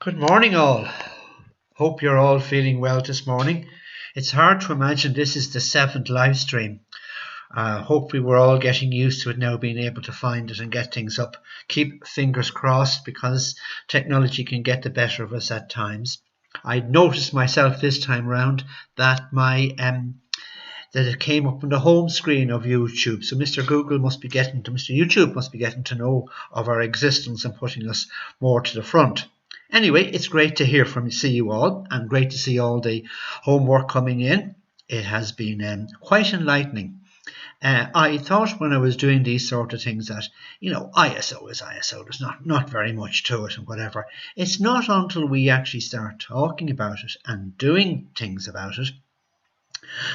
Good morning, all. Hope you're all feeling well this morning. It's hard to imagine this is the seventh live stream. Hopefully, we're all getting used to it now, being able to find it and get things up. Keep fingers crossed because technology can get the better of us at times. I noticed myself this time round that that it came up on the home screen of YouTube. So Mr. YouTube must be getting to know of our existence and putting us more to the front. Anyway, it's great to see you all, and great to see all the homework coming in. It has been quite enlightening. I thought when I was doing these sort of things that, ISO is ISO. There's not very much to it and whatever. It's not until we actually start talking about it and doing things about it.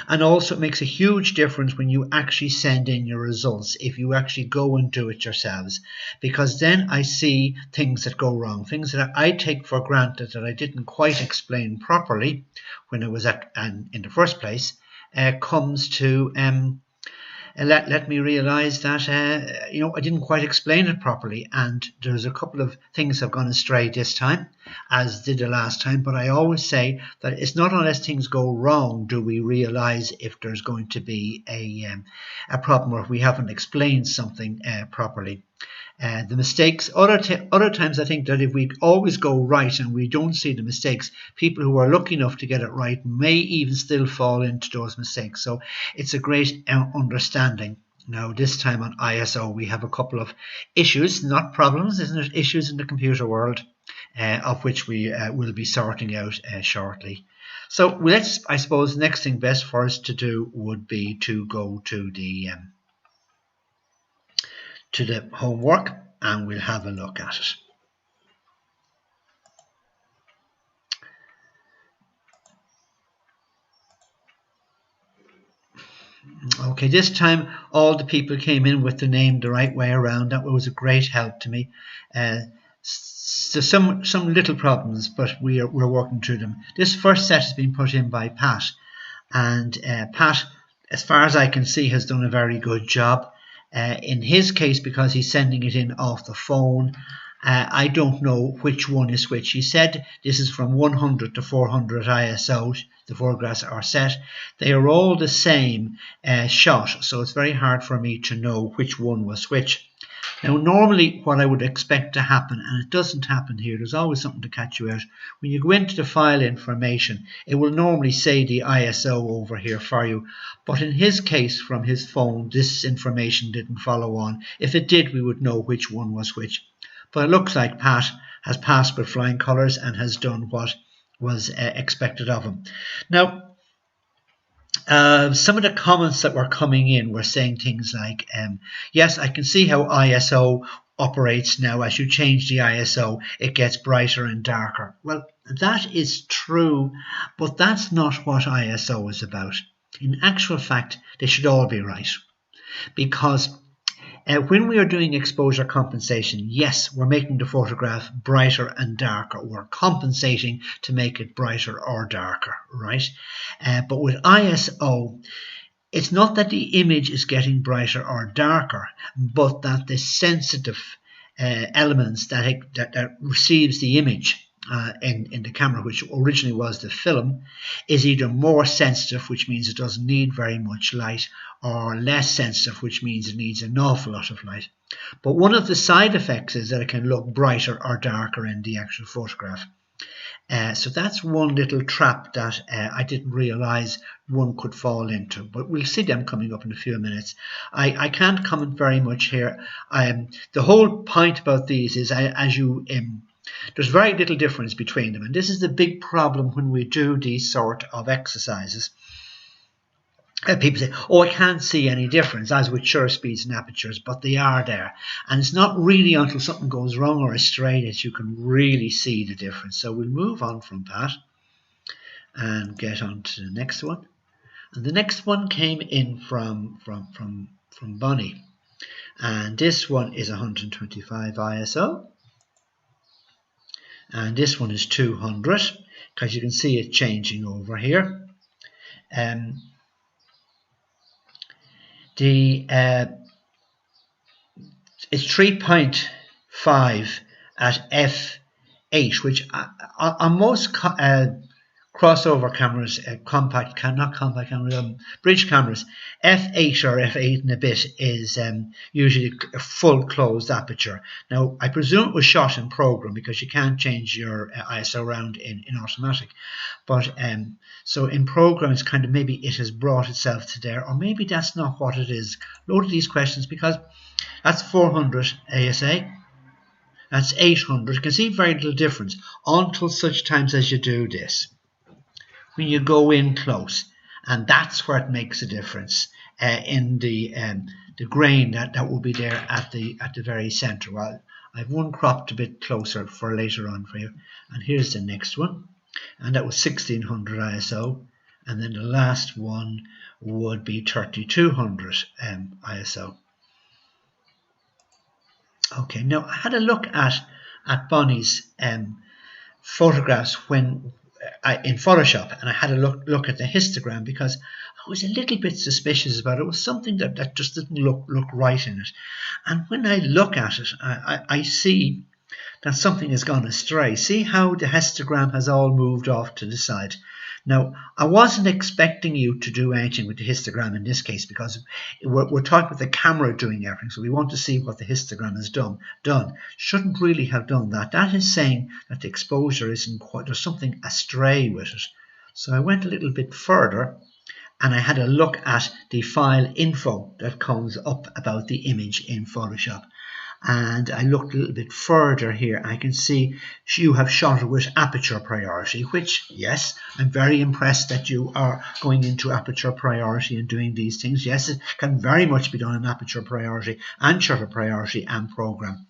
And also it makes a huge difference when you actually send in your results, if you actually go and do it yourselves, because then I see things that go wrong, things that I take for granted that I didn't quite explain properly when I was in the first place, comes to let me realize that I didn't quite explain it properly, and there's a couple of things have gone astray this time, as did the last time. But I always say that it's not unless things go wrong do we realize if there's going to be a problem, or if we haven't explained something properly. The mistakes, other times I think that if we always go right and we don't see the mistakes, people who are lucky enough to get it right may even still fall into those mistakes. So it's a great understanding. Now this time on ISO we have a couple of issues, not problems, isn't it? Issues in the computer world, of which we will be sorting out shortly. So I suppose the next thing best for us to do would be to go to the homework, and we'll have a look at it. Okay, this time all the people came in with the name the right way around. That was a great help to me. So some little problems, but we're working through them. This first set has been put in by Pat, and Pat, as far as I can see, has done a very good job. In his case, because he's sending it in off the phone, I don't know which one is which. He said this is from 100 to 400 ISO. The photographs are set. They are all the same shot, so it's very hard for me to know which one was which. Now, normally what I would expect to happen, and it doesn't happen here, there's always something to catch you out. When you go into the file information, it will normally say the ISO over here for you. But in his case, from his phone, this information didn't follow on. If it did, we would know which one was which. But it looks like Pat has passed with flying colours and has done what was expected of him. Now, some of the comments that were coming in were saying things like, yes, I can see how ISO operates now. As you change the ISO, it gets brighter and darker. Well, that is true, but that's not what ISO is about. In actual fact, they should all be right, because when we are doing exposure compensation, yes, we're making the photograph brighter and darker. We're compensating to make it brighter or darker, right? But with ISO, it's not that the image is getting brighter or darker, but that the sensitive elements that receives the image in the camera, which originally was the film, is either more sensitive, which means it doesn't need very much light, or less sensitive, which means it needs an awful lot of light. But one of the side effects is that it can look brighter or darker in the actual photograph. So that's one little trap that I didn't realize one could fall into, but we'll see them coming up in a few minutes. I can't comment very much here. The whole point about these is there's very little difference between them, and this is the big problem when we do these sort of exercises. People say, oh, I can't see any difference, as with shutter speeds and apertures, but they are there. And it's not really until something goes wrong or astray that you can really see the difference. So we'll move on from that and get on to the next one. And the next one came in from Bonnie. And this one is 125 ISO. And this one is 200, because you can see it changing over here. It's 3.5 at f F8, which on most crossover cameras, bridge cameras, F8 or F8 and a bit is usually a full closed aperture. Now, I presume it was shot in program because you can't change your ISO around in automatic. But so in program, it's kind of maybe it has brought itself to there, or maybe that's not what it is. Load of these questions because that's 400 ASA. That's 800. You can see very little difference until such times as you do this. When you go in close, and that's where it makes a difference in the grain that will be there at the very center. Well, I've one cropped a bit closer for later on for you, and here's the next one, and that was 1600 ISO, and then the last one would be 3200 ISO. Okay, now I had a look at Bonnie's photographs when in Photoshop, and I had a look at the histogram because I was a little bit suspicious about it. It was something that just didn't look right in it. And when I look at it, I see that something has gone astray. See how the histogram has all moved off to the side. Now, I wasn't expecting you to do anything with the histogram in this case because we're talking about the camera doing everything, so we want to see what the histogram has done. Shouldn't really have done that. That is saying that the exposure isn't quite, there's something astray with it. So I went a little bit further and I had a look at the file info that comes up about the image in Photoshop. And I looked a little bit further here. I can see you have shot it with aperture priority, which, yes, I'm very impressed that you are going into aperture priority and doing these things. Yes, it can very much be done in aperture priority and shutter priority and program.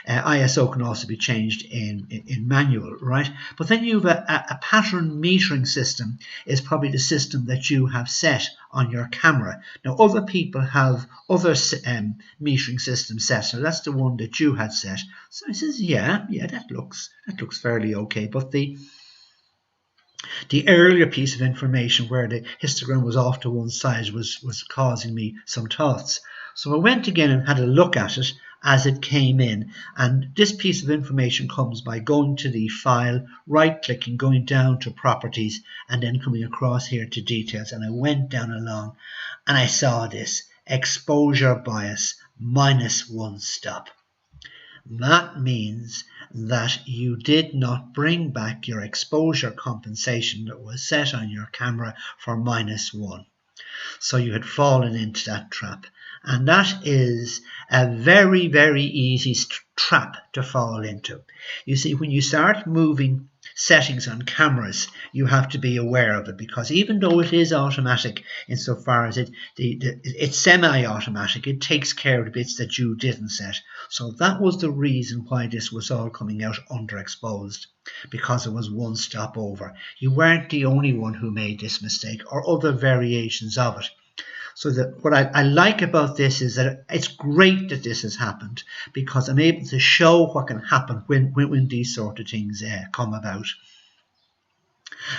ISO can also be changed in manual, right? But then you have a pattern metering system is probably the system that you have set on your camera. Now, other people have other metering systems set, so that's the one that you had set. So I says, yeah, that looks fairly okay. But the earlier piece of information where the histogram was off to one side was causing me some thoughts. So I went again and had a look at it as it came in, and this piece of information comes by going to the file, right clicking, going down to properties, and then coming across here to details. And I went down along and I saw this exposure bias -1 stop. That means that you did not bring back your exposure compensation that was set on your camera for -1. So you had fallen into that trap. And that is a very, very easy trap to fall into. You see, when you start moving settings on cameras, you have to be aware of it, because even though it is automatic insofar as it's semi-automatic, it takes care of the bits that you didn't set. So that was the reason why this was all coming out underexposed, because it was one stop over. You weren't the only one who made this mistake or other variations of it. So what I like about this is that it's great that this has happened, because I'm able to show what can happen when these sort of things come about.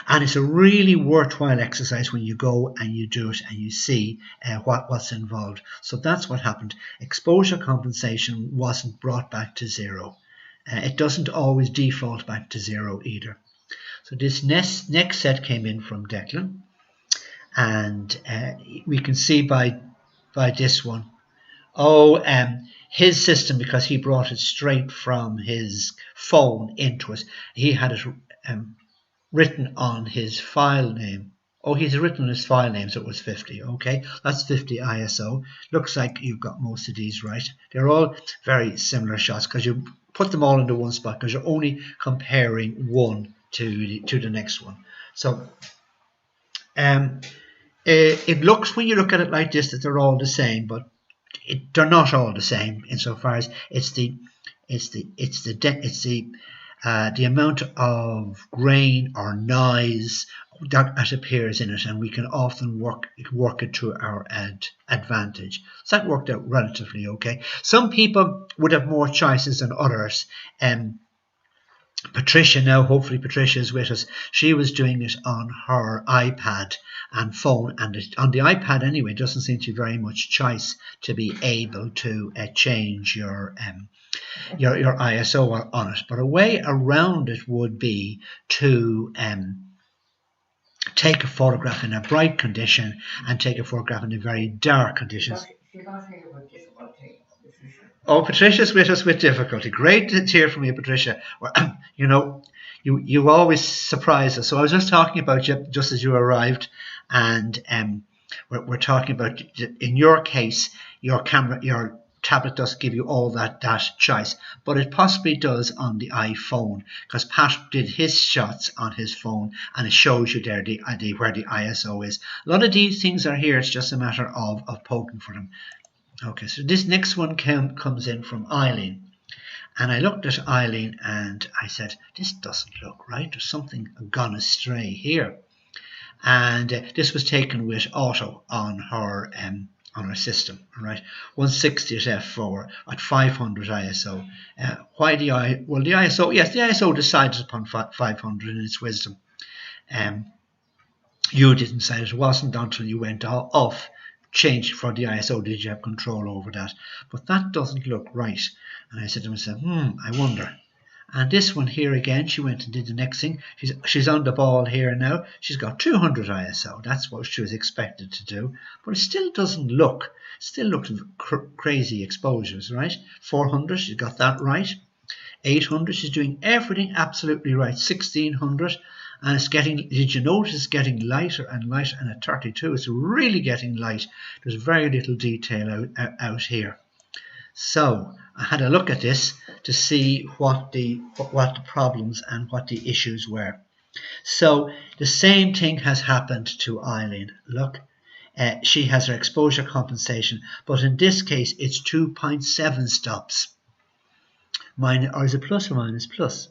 And it's a really worthwhile exercise when you go and you do it and you see what's involved. So that's what happened. Exposure compensation wasn't brought back to 0. It doesn't always default back to 0 either. So this next set came in from Declan. And we can see by this one, his system, because he brought it straight from his phone into it, he had it written on his file name. Oh, he's written on his file name, so it was 50. Okay, that's 50 ISO. Looks like you've got most of these right. They're all very similar shots because you put them all into one spot, because you're only comparing one to the next one. So it looks, when you look at it like this, that they're all the same, but they're not all the same insofar as it's the amount of grain or noise that appears in it, and we can often work it to our advantage. So that worked out relatively okay. Some people would have more choices than others. Patricia, now hopefully Patricia is with us, she was doing it on her iPad and phone, and on the iPad anyway, it doesn't seem to be very much choice to be able to change your your ISO on it. But a way around it would be to take a photograph in a bright condition and take a photograph in a very dark conditions. Oh, Patricia's with us with difficulty. Great to hear from you, Patricia. Well, you know, you always surprise us. So I was just talking about you just as you arrived, and we're talking about, in your case, your tablet doesn't give you all that choice, but it possibly does on the iPhone, because Pat did his shots on his phone and it shows you there where the ISO is. A lot of these things are here. It's just a matter of poking for them. Okay, so this next one comes in from Eileen, and I looked at Eileen and I said, this doesn't look right. There's something gone astray here. And this was taken with auto on her system, right? 160 at f4 at 500 ISO. Why the ISO? Yes, the ISO decided upon 500 in its wisdom. You didn't decide. It wasn't until you went off, changed for the ISO, did you have control over that. But that doesn't look right. And I said to myself, I wonder. And this one here again, she went and did the next thing. She's on the ball here now. She's got 200 ISO. That's what she was expected to do. But it still doesn't look. Still looks crazy exposures, right? 400, she's got that right. 800, she's doing everything absolutely right. 1600, and it's getting, did you notice it's getting lighter and lighter? And at 32, it's really getting light. There's very little detail out here. So I had a look at this to see what the problems and what the issues were. So the same thing has happened to Eileen. Look, she has her exposure compensation, but in this case it's 2.7 stops. Or is it plus or minus? Plus.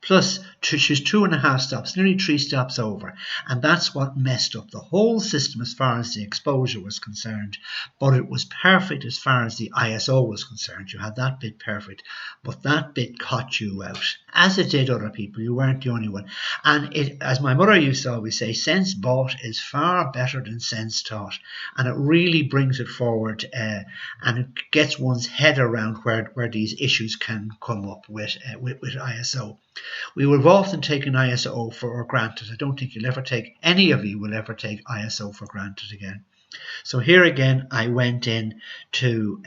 Plus, she's 2.5 stops, nearly 3 stops over. And that's what messed up the whole system as far as the exposure was concerned. But it was perfect as far as the ISO was concerned. You had that bit perfect. But that bit caught you out, as it did other people. You weren't the only one. And it, as my mother used to always say, sense bought is far better than sense taught. And it really brings it forward, and it gets one's head around where these issues can come up with ISO. We would have often taken ISO for granted. I don't think any of you will ever take ISO for granted again. So here again, I went in to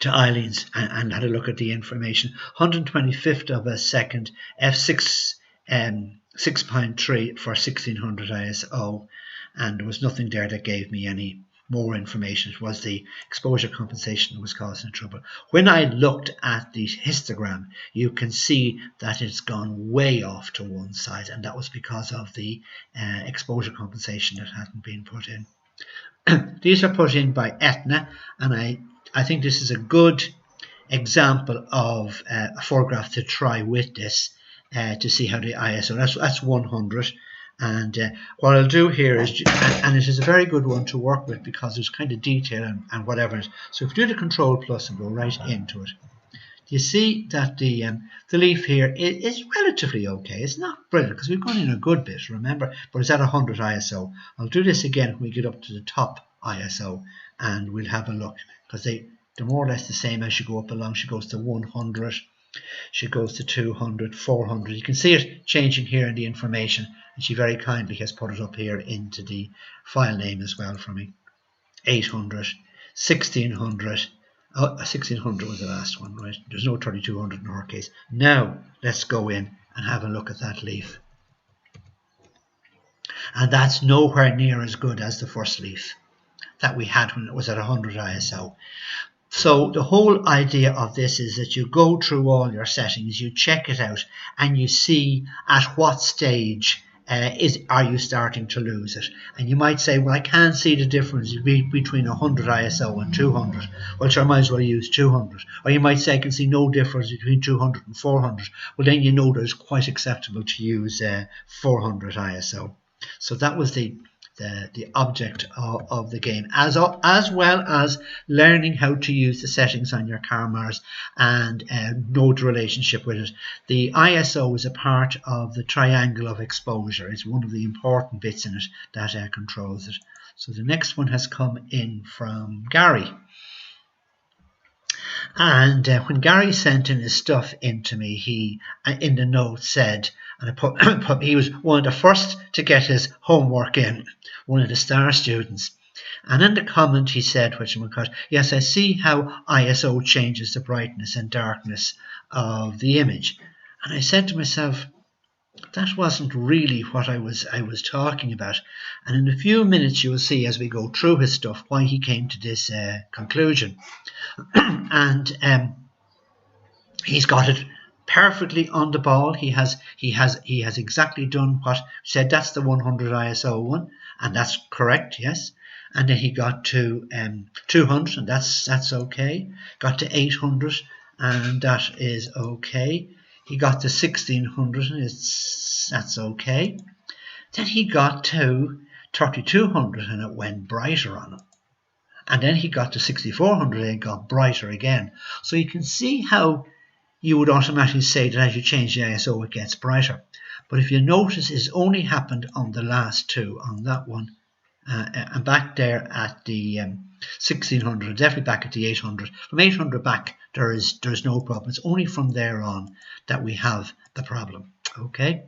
Eileen's and had a look at the information. 125th of a second, f6, 6.3 for 1600 ISO, and there was nothing there that gave me any more information. It was the exposure compensation that was causing trouble. When I looked at the histogram, you can see that it's gone way off to one side, and that was because of the exposure compensation that hadn't been put in. These are put in by Etna, and I think this is a good example of a photograph to try with this to see how the ISO, that's 100. And what I'll do here is, and it is a very good one to work with because there's kind of detail and whatever. So if you do the Control Plus and go right into it, you see that the leaf here is relatively okay. It's not brilliant because we've gone in a good bit, remember, but it's at 100 ISO. I'll do this again when we get up to the top ISO and we'll have a look, because they're more or less the same as you go up along. She goes to 100, she goes to 200, 400. You can see it changing here in the information, and she very kindly has put it up here into the file name as well for me. 800, 1600. Oh, 1600 was the last one, right? There's no 3200 in our case. Now let's go in and have a look at that leaf. And that's nowhere near as good as the first leaf that we had when it was at 100 ISO. So the whole idea of this is that you go through all your settings, you check it out, and you see at what stage are you starting to lose it. And you might say, well, I can't see the difference between 100 ISO and 200. Well, sure, I might as well use 200. Or you might say, I can see no difference between 200 and 400. Well, then you know that it's quite acceptable to use 400 ISO. So that was the object of the game, as well as learning how to use the settings on your Karmars and know the relationship with it. The ISO is a part of the triangle of exposure. It's one of the important bits in it that controls it. So the next one has come in from Gary. And when Gary sent in his stuff into me, he in the note said, and I put he was one of the first to get his homework in, one of the star students. And in the comment he said, yes, I see how ISO changes the brightness and darkness of the image. And I said to myself, that wasn't really what I was talking about. And in a few minutes you will see as we go through his stuff why he came to this conclusion. And he's got it perfectly on the ball. He has exactly done what said. That's the 100 ISO one, and that's correct, yes. And then he got to 200, and that's okay. Got to 800, and that is okay. He got to 1600, and that's okay. Then he got to 3200, and it went brighter on him. And then he got to 6400 and it got brighter again. So you can see how you would automatically say that as you change the ISO it gets brighter. But if you notice, it's only happened on the last two, on that one, and back there at the 1600, definitely back at the 800. From 800 back, there's no problem. It's only from there on that we have the problem. Okay,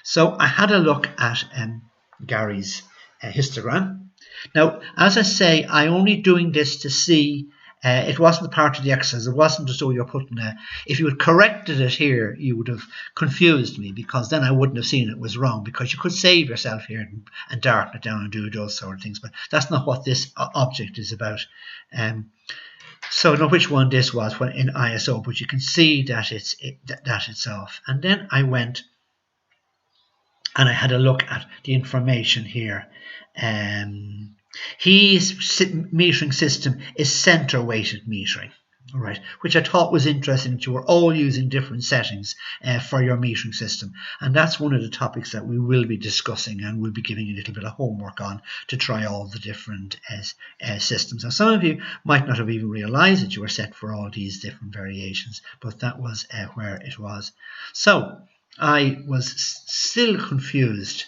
so I had a look at Gary's histogram. Now, as I say, I'm only doing this to see. It wasn't part of the exercise. It wasn't as though you're putting if you had corrected it here, you would have confused me, because then I wouldn't have seen it was wrong, because you could save yourself here and darken it down and do those sort of things. But that's not what this object is about. So I know which one this was in ISO, but you can see that it's off. And then I went and I had a look at the information here. His metering system is center weighted metering, right, which I thought was interesting, that you were all using different settings for your metering system. And that's one of the topics that we will be discussing, and we'll be giving you a little bit of homework on to try all the different systems. Now, some of you might not have even realized that you were set for all these different variations, but that was where it was. So I was still confused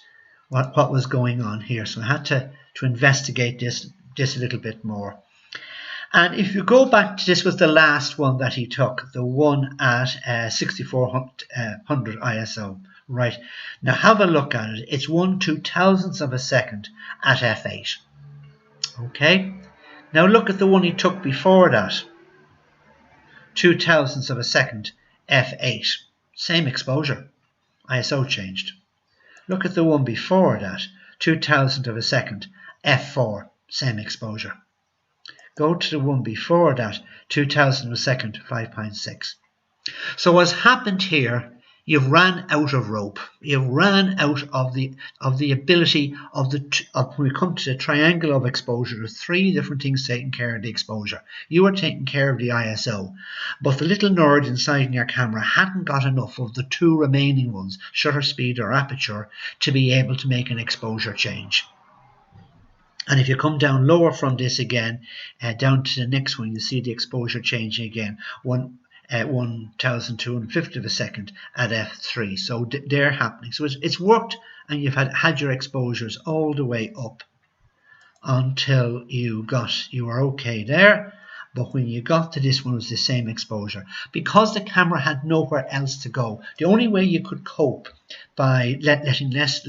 what was going on here, so I had to investigate this a little bit more. And if you go back to, this was the last one that he took, the one at 6400 ISO, right? Now have a look at it. It's 1/2000th of a second at f8. Okay, now look at the one he took before that, 0.02 of a second f8, same exposure, ISO changed. Look at the one before that, 0.02 of a second, f4, same exposure. Go to the one before that, 0.02 of a second, 5.6. So what's happened here, you've ran out of rope. You've ran out of the ability of when we come to the triangle of exposure, there's three different things taking care of the exposure. You are taking care of the ISO, but the little nerd inside in your camera hadn't got enough of the two remaining ones, shutter speed or aperture, to be able to make an exposure change. And if you come down lower from this again, down to the next one, you see the exposure changing again, 1,250 of a second at f3. So they're happening. So it's worked, and you've had your exposures all the way up until you were okay there. But when you got to this one, it was the same exposure. Because the camera had nowhere else to go, the only way you could cope by letting less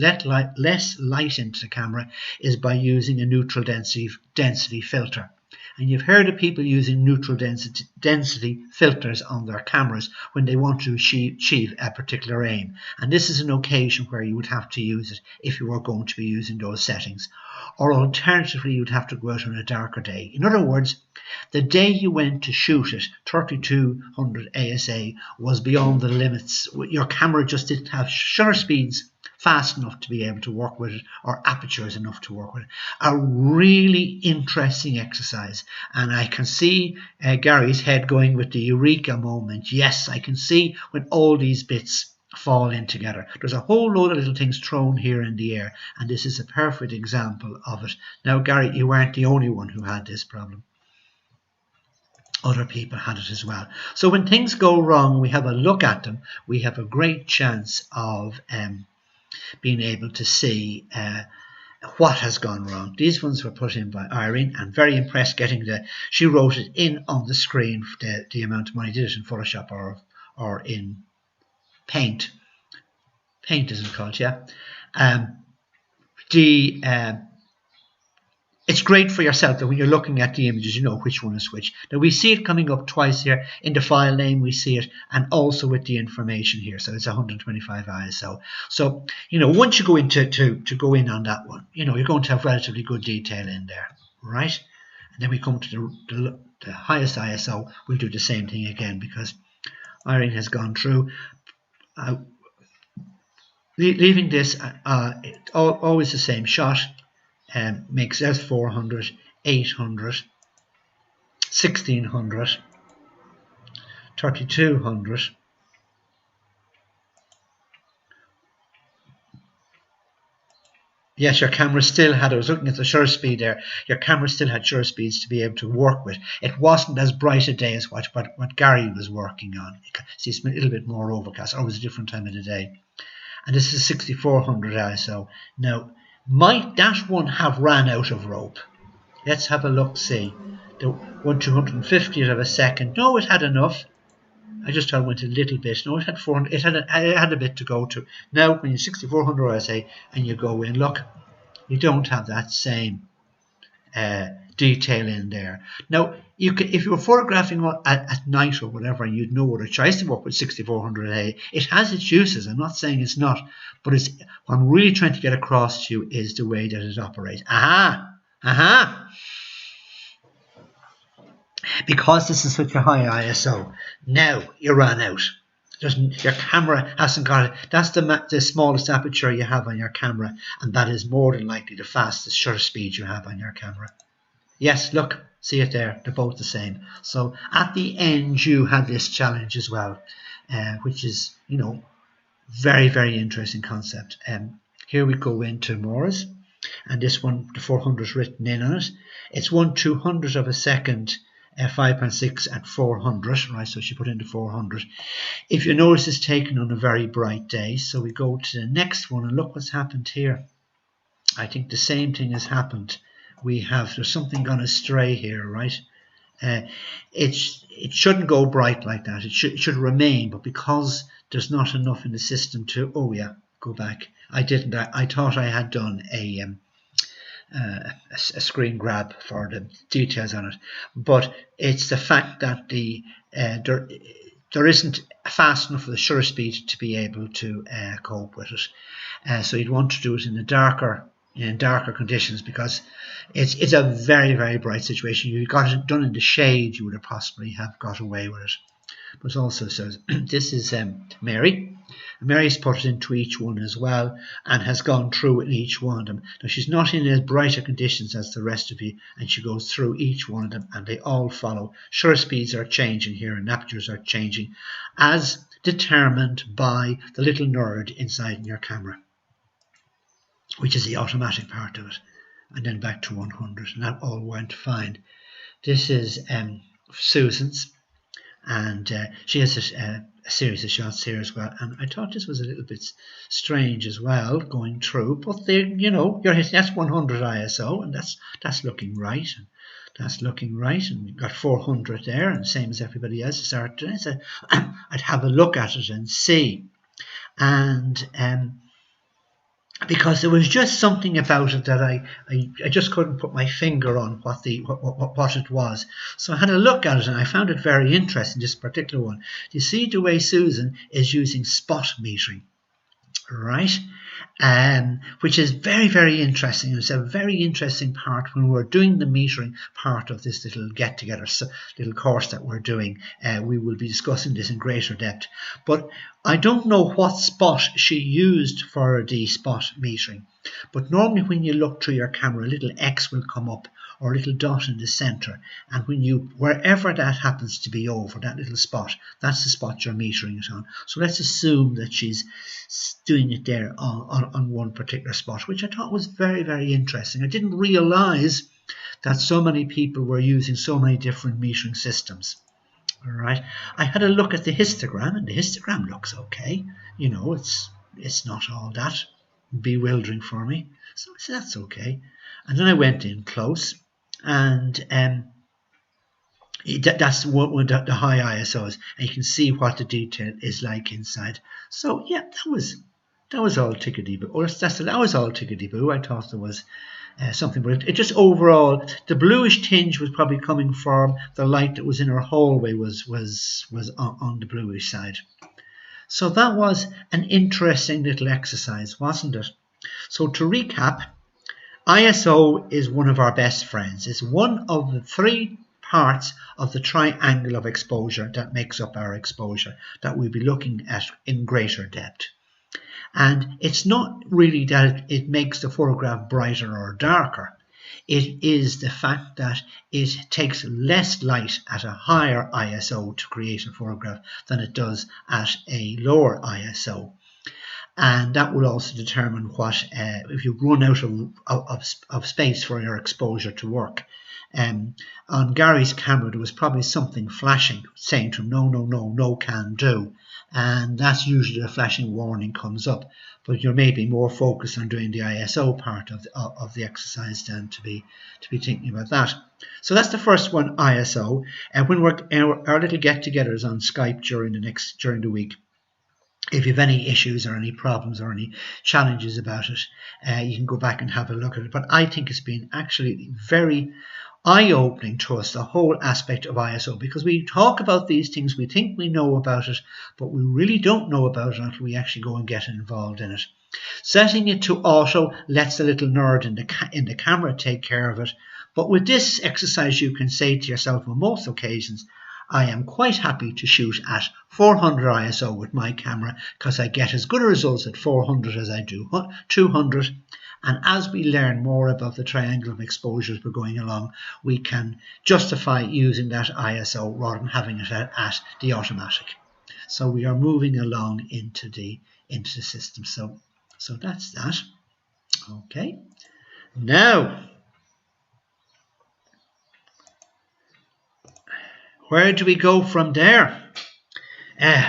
light into the camera is by using a neutral density filter. And you've heard of people using neutral density filters on their cameras when they want to achieve a particular aim. And this is an occasion where you would have to use it if you were going to be using those settings. Or alternatively, you'd have to go out on a darker day. In other words, the day you went to shoot it, 3200 ASA, was beyond the limits. Your camera just didn't have shutter speeds fast enough to be able to work with it, or apertures enough to work with it. A really interesting exercise. And I can see Gary's head going with the eureka moment. Yes, I can see when all these bits fall in together. There's a whole load of little things thrown here in the air, and this is a perfect example of it. Now, Gary, you weren't the only one who had this problem. Other people had it as well. So when things go wrong, we have a look at them. We have a great chance of being able to see what has gone wrong. These ones were put in by Irene, and very impressed getting she wrote it in on the screen, the amount of money. Did it in Photoshop or in Paint. Paint isn't called, yeah. It's great for yourself that when you're looking at the images, you know which one is which. Now we see it coming up twice here. In the file name we see it, and also with the information here. So it's 125 ISO. So, you know, once you go into to go in on that one, you know, you're going to have relatively good detail in there, right? And then we come to the highest ISO. We'll do the same thing again because Irene has gone through. Leaving this always the same shot. Makes S400, 800, 1600, 3200. Yes, your camera still had, I was looking at the shutter speed there, your camera still had shutter speeds to be able to work with. It wasn't as bright a day as what Gary was working on. See, it's a little bit more overcast, or it was a different time of the day. And this is 6400 ISO. Now, might that one have ran out of rope? Let's have a look, see. The 1/250th of a second. No, it had enough. I just thought it went a little bit. No, it had 400. It had a bit to go to. Now, when you're 6400 ISO and you go in, look, you don't have that same detail in there. Now, you could, if you were photographing at night or whatever, and you'd no other choice to work with 6400A, it has its uses. I'm not saying it's not, but it's what I'm really trying to get across to you is the way that it operates. Because this is such a high ISO, now you ran out. Your camera hasn't got it. That's the smallest aperture you have on your camera, and that is more than likely the fastest shutter speed you have on your camera. Yes, look, see it there, they're both the same. So at the end you had this challenge as well, which is, you know, very, very interesting concept. Here we go into Morris, and this one, the 400 is written in on it. It's 1/200th of a second, 5.6 at 400, right? So she put in the 400. If you notice, it's taken on a very bright day. So we go to the next one, and look what's happened here. I think the same thing has happened. There's something gone astray here, right? It shouldn't go bright like that. It should remain, but because there's not enough in the system to, oh yeah, go back. I didn't. I thought I had done a screen grab for the details on it, but it's the fact that there isn't fast enough of the shutter speed to be able to cope with it. So you'd want to do it in darker conditions, because it's a very, very bright situation. You got it done in the shade, you would have possibly have got away with it. But it also says this is Mary. Mary's put it into each one as well and has gone through in each one of them. Now she's not in as brighter conditions as the rest of you, and she goes through each one of them and they all follow. Shutter speeds are changing here and apertures are changing as determined by the little nerd inside your camera, which is the automatic part of it. And then back to 100, and that all went fine. This is Susan's, and she has a series of shots here as well. And I thought this was a little bit strange as well, going through. But they, you know, you're hitting, that's 100 ISO, and that's looking right. And that's looking right, and you've got 400 there, and same as everybody else. So I'd have a look at it and see, and because there was just something about it that I just couldn't put my finger on what it was. So I had a look at it and I found it very interesting, this particular one. You see the way Susan is using spot metering, right? Which is very, very interesting. It's a very interesting part when we're doing the metering part of this little get-together, little course that we're doing. We will be discussing this in greater depth. But I don't know what spot she used for the spot metering. But normally when you look through your camera, a little X will come up, or a little dot in the center, and wherever that happens to be over, that little spot, that's the spot you're metering it on. So let's assume that she's doing it there on one particular spot, which I thought was very, very interesting. I didn't realize that so many people were using so many different metering systems. All right, I had a look at the histogram, and the histogram looks okay. You know, it's not all that bewildering for me. So I said, that's okay. And then I went in close, and that's what the high ISOs, and you can see what the detail is like inside. So yeah, that was all tickety-boo. Or that was all tickety-boo. I thought there was something, but it just overall, the bluish tinge was probably coming from the light that was in our hallway was on the bluish side. So that was an interesting little exercise, wasn't it? So to recap, ISO is one of our best friends. It's one of the three parts of the triangle of exposure that makes up our exposure that we'll be looking at in greater depth. And it's not really that it makes the photograph brighter or darker. It is the fact that it takes less light at a higher ISO to create a photograph than it does at a lower ISO. And that will also determine what, if you run out of space for your exposure to work. On Gary's camera, there was probably something flashing saying to him, no, can do. And that's usually the flashing warning comes up. But you're maybe more focused on doing the ISO part of the exercise than to be thinking about that. So that's the first one, ISO. And when our little get-togethers on Skype during the week, if you have any issues or any problems or any challenges about it, you can go back and have a look at it. But I think it's been actually very eye-opening to us, the whole aspect of ISO, because we talk about these things, we think we know about it, but we really don't know about it until we actually go and get involved in it. Setting it to auto lets the little nerd in the camera take care of it. But with this exercise, you can say to yourself on most occasions, I am quite happy to shoot at 400 ISO with my camera because I get as good results at 400 as I do 200. And as we learn more about the triangle of exposures we're going along, we can justify using that ISO rather than having it at the automatic. So we are moving along into the system. So that's that. Okay. Now, where do we go from there?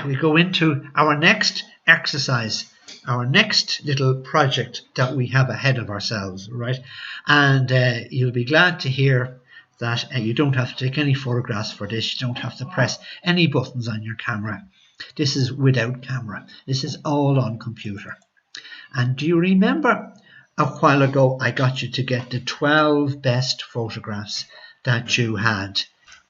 We go into our next exercise, our next little project that we have ahead of ourselves, right? And you'll be glad to hear that you don't have to take any photographs for this. You don't have to press any buttons on your camera. This is without camera. This is all on computer. And do you remember a while ago I got you to get the 12 best photographs that you had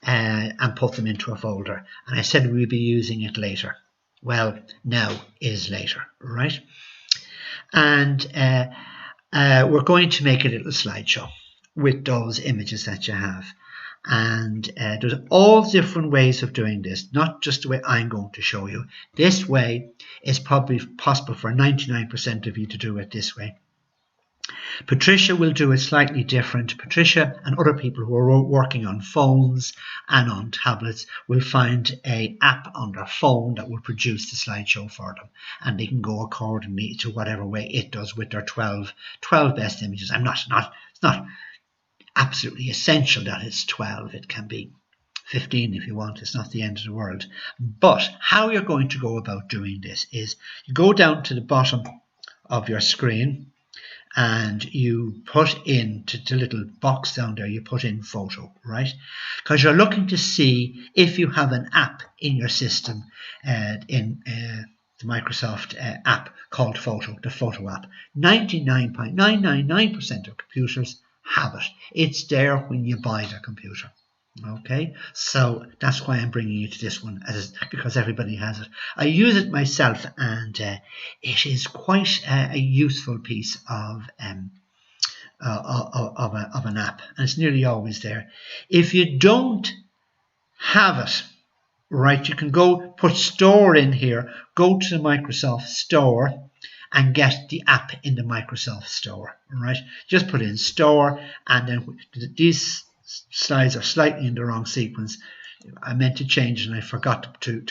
and put them into a folder? And I said we'd be using it later. Well, now is later, right? And we're going to make a little slideshow with those images that you have. And there's all different ways of doing this, not just the way I'm going to show you. This way is probably possible for 99% of you to do it this way. Patricia will do it slightly different. Patricia and other people who are working on phones and on tablets will find an app on their phone that will produce the slideshow for them, and they can go accordingly to whatever way it does with their 12 best images. It's not absolutely essential that it's 12. It can be 15 if you want. It's not the end of the world. But how you're going to go about doing this is you go down to the bottom of your screen and you put in to the little box down there, you put in photo, right? Because you're looking to see if you have an app in your system, in the Microsoft app called Photo, the Photo app. 99.999% of computers have it. It's there when you buy the computer. Okay, so that's why I'm bringing you to this one, because everybody has it. I use it myself, and it is quite a useful piece of an app, and it's nearly always there. If you don't have it, right, you can go put Store in here, go to the Microsoft Store, and get the app in the Microsoft Store. Right, just put in Store, and then these slides are slightly in the wrong sequence. I meant to change it and I forgot to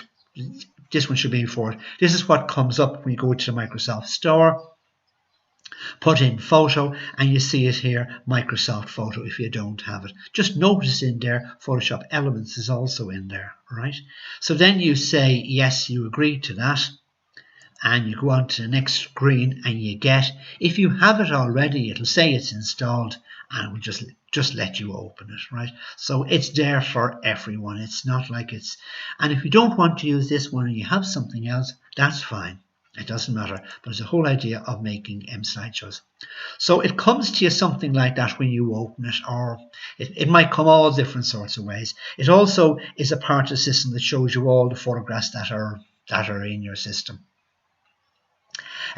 this one should be before it. This is what comes up when you go to the Microsoft Store. Put in Photo and you see it here, Microsoft Photo, if you don't have it. Just notice in there, Photoshop Elements is also in there, right? So then you say, yes, you agree to that. and you go on to the next screen, and you get, if you have it already, it'll say it's installed, and we'll just let you open it, right? So it's there for everyone. It's not like it's, and if you don't want to use this one and you have something else, that's fine. It doesn't matter. But it's the whole idea of making slideshows. So it comes to you something like that when you open it, or it might come all different sorts of ways. It also is a part of the system that shows you all the photographs that are in your system.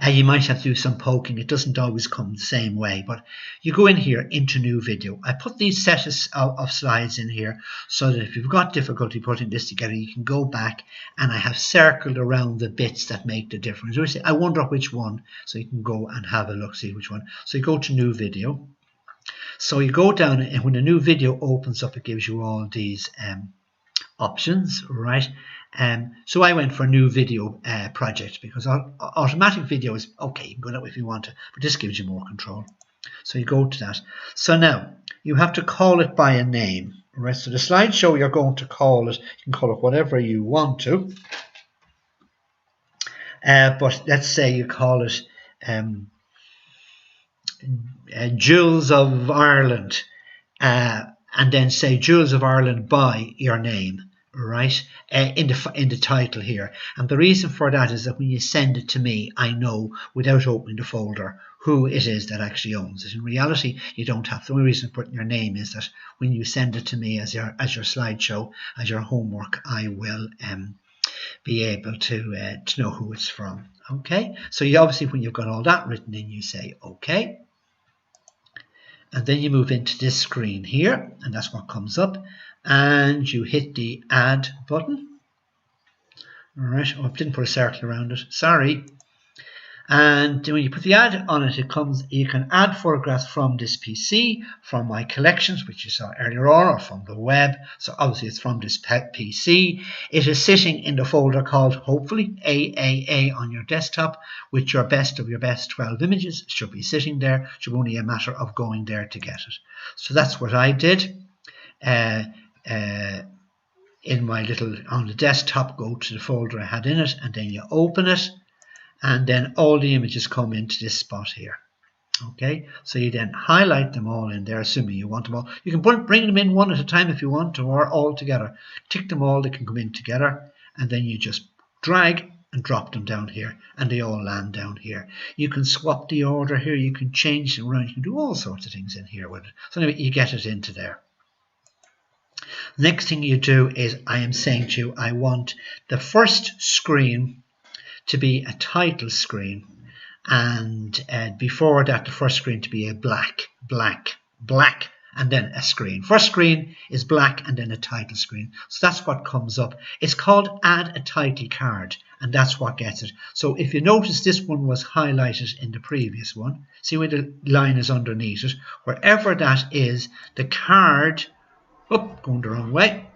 You might have to do some poking. It doesn't always come the same way, but you go in here into new video. I put these sets of slides in here so that if you've got difficulty putting this together, you can go back, and I have circled around the bits that make the difference. You say, I wonder which one, so you can go and have a look, see which one. So you go to new video. So you go down, and when the new video opens up, it gives you all these options, right? So I went for a new video project, because automatic video is okay, you can go that way if you want to, but this gives you more control. So you go to that. So now you have to call it by a name, right? So the slideshow, you're going to call it, you can call it whatever you want to, but let's say you call it Jewels of Ireland, and then say Jewels of Ireland by your name, right, in the title here. And the reason for that is that when you send it to me, I know without opening the folder who it is that actually owns it. In reality, you don't have. The only reason for putting your name is that when you send it to me as your slideshow, as your homework, I will be able to know who it's from. Okay, so you obviously, when you've got all that written in, you say okay. And then you move into this screen here, and that's what comes up, and you hit the add button. All right, oh, I didn't put a circle around it, sorry. And when you put the add on it, you can add photographs from this PC, from my collections, which you saw earlier on, or from the web. So obviously it's from this PC. It is sitting in the folder called, hopefully, AAA on your desktop, with your best of your best 12 images. It should be sitting there. It should be only a matter of going there to get it. So that's what I did. In my little, on the desktop, go to the folder I had in it, and then you open it. And then all the images come into this spot here. Okay, so you then highlight them all in there, assuming you want them all. You can bring them in one at a time if you want to, or all together. Tick them all, they can come in together, and then you just drag and drop them down here, and they all land down here. You can swap the order here, you can change them around, you can do all sorts of things in here with it. So anyway, you get it into there. Next thing you do is, I am saying to you, I want the first screen to be a title screen, and before that, the first screen to be a black, and then a screen. First screen is black, and then a title screen. So that's what comes up. It's called add a title card, and that's what gets it. So if you notice, this one was highlighted in the previous one. See where the line is underneath it? Wherever that is, the card, going the wrong way.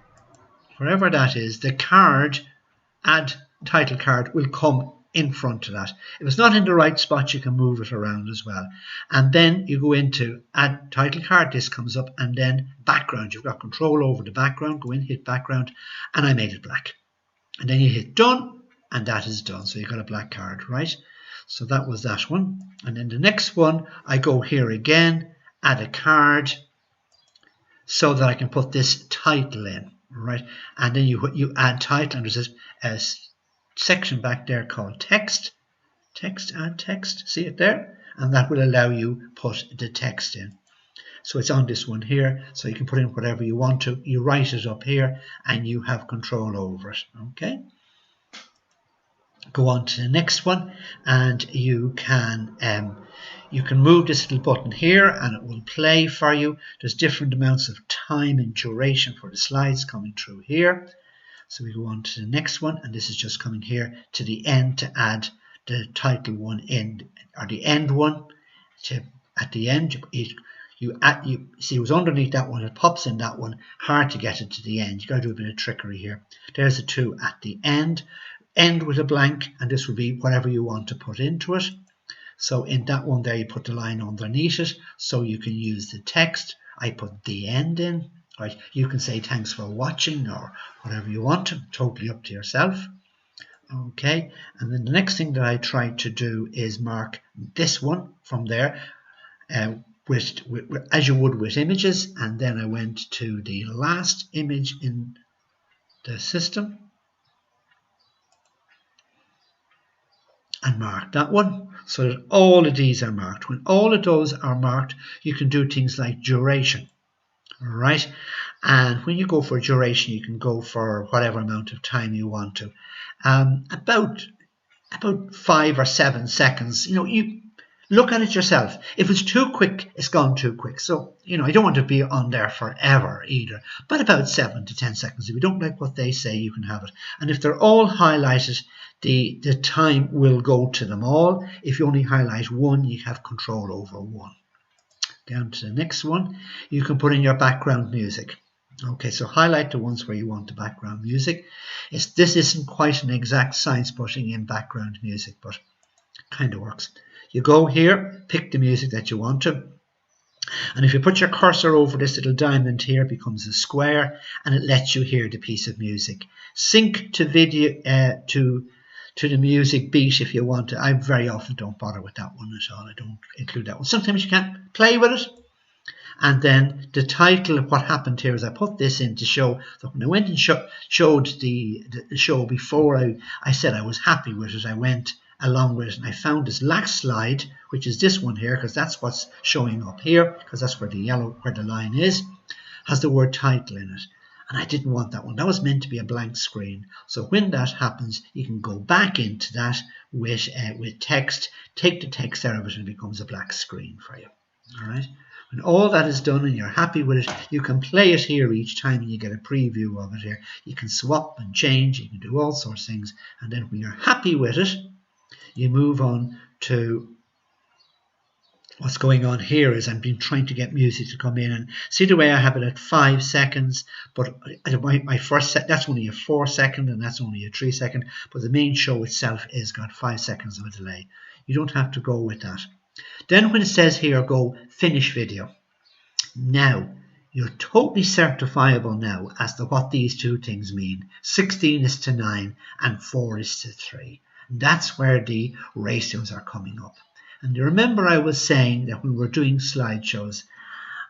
Wherever that is, the card, add title card, will come in front of that. If it's not in the right spot, you can move it around as well. And then you go into add title card, this comes up, and then background. You've got control over the background. Go in, hit background, and I made it black. And then you hit done, and that is done. So you've got a black card, right? So that was that one. And then the next one, I go here again, add a card, so that I can put this title in, right? And then you add title, and there's this section back there called text, add text, see it there, and that will allow you put the text in. So it's on this one here, so you can put in whatever you want to. You write it up here, and you have control over it. Okay, go on to the next one, and you can move this little button here, and it will play for you. There's different amounts of time and duration for the slides coming through here. So we go on to the next one, and this is just coming here to the end to add the title one in, or the end one. At the end, you see it was underneath that one, it pops in that one. Hard to get it to the end. You got to do a bit of trickery here. There's the two at the end. End with a blank, and this will be whatever you want to put into it. So in that one there, you put the line underneath it, so you can use the text. I put the end in. Right, you can say thanks for watching or whatever you want to, totally up to yourself. Okay, and then the next thing that I tried to do is mark this one from there as you would with images, and then I went to the last image in the system and marked that one, so that all of these are marked. When all of those are marked, you can do things like duration. All right, and when you go for duration, you can go for whatever amount of time you want to. About 5 or 7 seconds. You look at it yourself. If it's too quick, it's gone too quick. So, I don't want to be on there forever either. But about 7 to 10 seconds. If you don't like what they say, you can have it. And if they're all highlighted, the time will go to them all. If you only highlight one, you have control over one. Down to the next one, you can put in your background music. Okay, so highlight the ones where you want the background music. This isn't quite an exact science putting in background music, but kind of works. You go here, pick the music that you want to, and if you put your cursor over this little diamond here, it becomes a square, and it lets you hear the piece of music. Sync to video to the music beat if you want to. I very often don't bother with that one at all. I don't include that one. Sometimes you can't play with it. And then the title of what happened here is I put this in to show that when I went and showed the show before I said I was happy with it, I went along with it and I found this last slide, which is this one here, because that's what's showing up here, because that's where the line is, has the word title in it. And I didn't want that one. That was meant to be a blank screen. So when that happens, you can go back into that with text, take the text out of it, and it becomes a black screen for you. All right. When all that is done and you're happy with it, you can play it here each time and you get a preview of it here. You can swap and change, you can do all sorts of things. And then when you're happy with it, you move on to what's going on here is I've been trying to get music to come in, and see the way I have it at 5 seconds, but my first set, that's only a 4 second and that's only a 3 second, but the main show itself is got 5 seconds of a delay. You don't have to go with that. Then when it says here, go finish video. Now, you're totally certifiable now as to what these two things mean. 16 is to 9 and 4 is to 3. That's where the ratios are coming up. And you remember I was saying that when we're doing slideshows,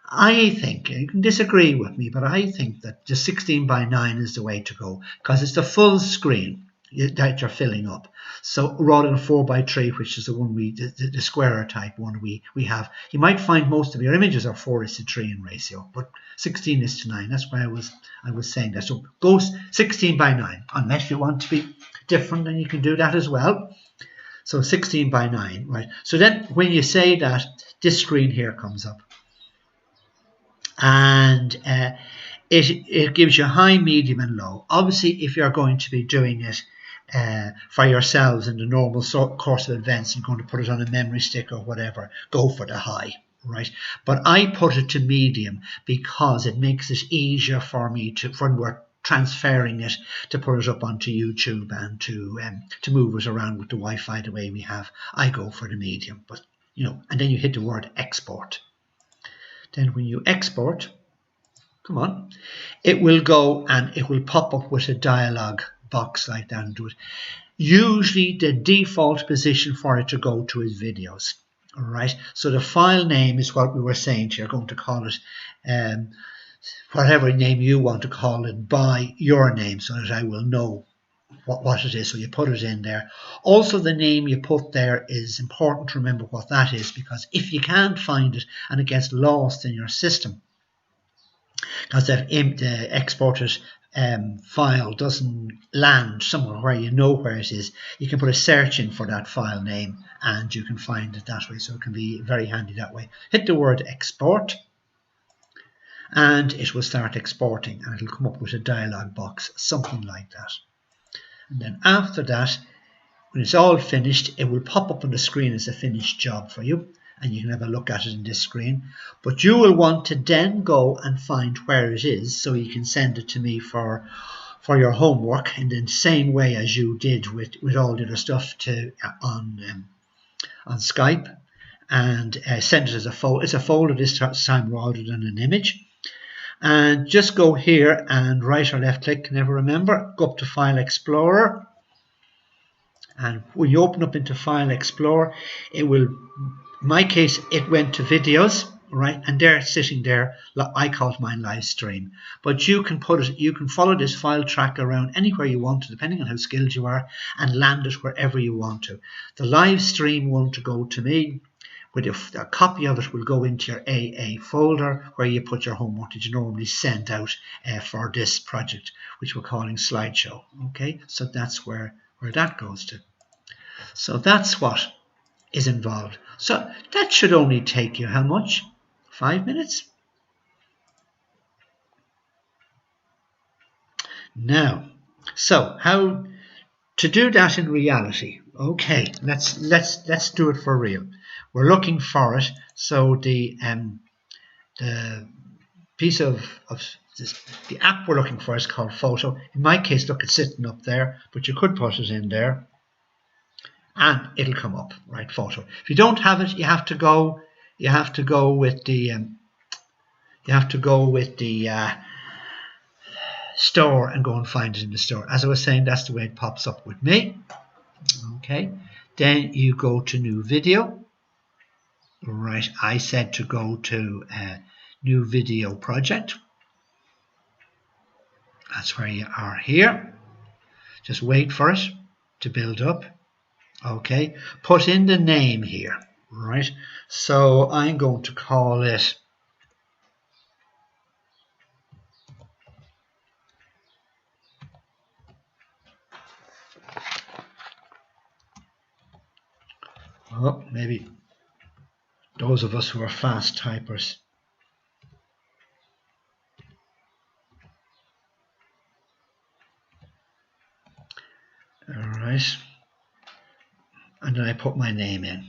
I think, you can disagree with me, but I think that the 16 by 9 is the way to go, because it's the full screen that you're filling up. So rather than 4 by 3, which is the one the squarer type one we have, you might find most of your images are 4 is to 3 in ratio, but 16 is to 9. That's why I was saying that. So go 16 by 9, unless you want to be different, then you can do that as well. So 16 by 9, right? So then when you say that, this screen here comes up. And it gives you high, medium and low. Obviously, if you're going to be doing it for yourselves in the normal course of events and going to put it on a memory stick or whatever, go for the high, right? But I put it to medium because it makes it easier for me when we're transferring it, to put it up onto YouTube and to move it around with the Wi-Fi the way we have. I go for the medium, but and then you hit the word export. Then when you export, come on, it will go and it will pop up with a dialog box like that and do it. Usually the default position for it to go to is videos. All right, so the file name is what we were saying. You're going to call it whatever name you want to call it by your name, so that I will know what it is. So you put it in there. Also, the name you put there is important to remember what that is, because if you can't find it and it gets lost in your system, because the exported file doesn't land somewhere where you know where it is, you can put a search in for that file name and you can find it that way. So it can be very handy that way. Hit the word export and it will start exporting, and it'll come up with a dialog box, something like that. And then after that, when it's all finished, it will pop up on the screen as a finished job for you, and you can have a look at it in this screen. But you will want to then go and find where it is, so you can send it to me for your homework in the same way as you did with all the other stuff on Skype, and send it as a folder. It's a folder this time rather than an image. And just go here and right or left click, never remember, go up to File Explorer and when you open up into File Explorer, it will, in my case, it went to videos, right, and they're sitting there. I call it mine live stream, but you can put it, you can follow this file tracker around anywhere you want to, depending on how skilled you are, and land it wherever you want to. The live stream won't go to me, but a copy of it will go into your AA folder where you put your homework that you normally send out for this project, which we're calling Slideshow. Okay, so that's where that goes to. So that's what is involved. So that should only take you how much? 5 minutes? Now, so how to do that in reality? Okay, let's do it for real. We're looking for it. So the piece of this, the app we're looking for is called Photo. In my case, look, it's sitting up there, but you could put it in there, and it'll come up, right? Photo. If you don't have it, you have to go with the store and go and find it in the store. As I was saying, that's the way it pops up with me. Okay, then you go to New Video. Right, I said to go to New Video Project. That's where you are here. Just wait for it to build up. Okay, put in the name here. Right, so I'm going to call it maybe those of us who are fast typers. All right, and then I put my name in.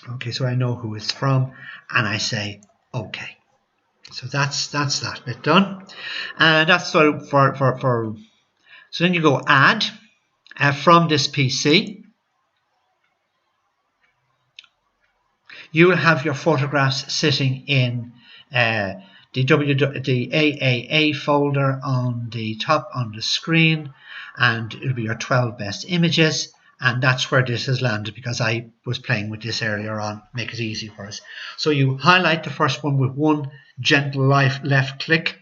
Okay, so I know who it's from, and I say okay. So that's that bit done, and that's sort of for. So then you go add from this PC. You will have your photographs sitting in the AAA folder on the top on the screen, and it'll be your 12 best images, and that's where this has landed because I was playing with this earlier on, make it easy for us. So you highlight the first one with one gentle left click.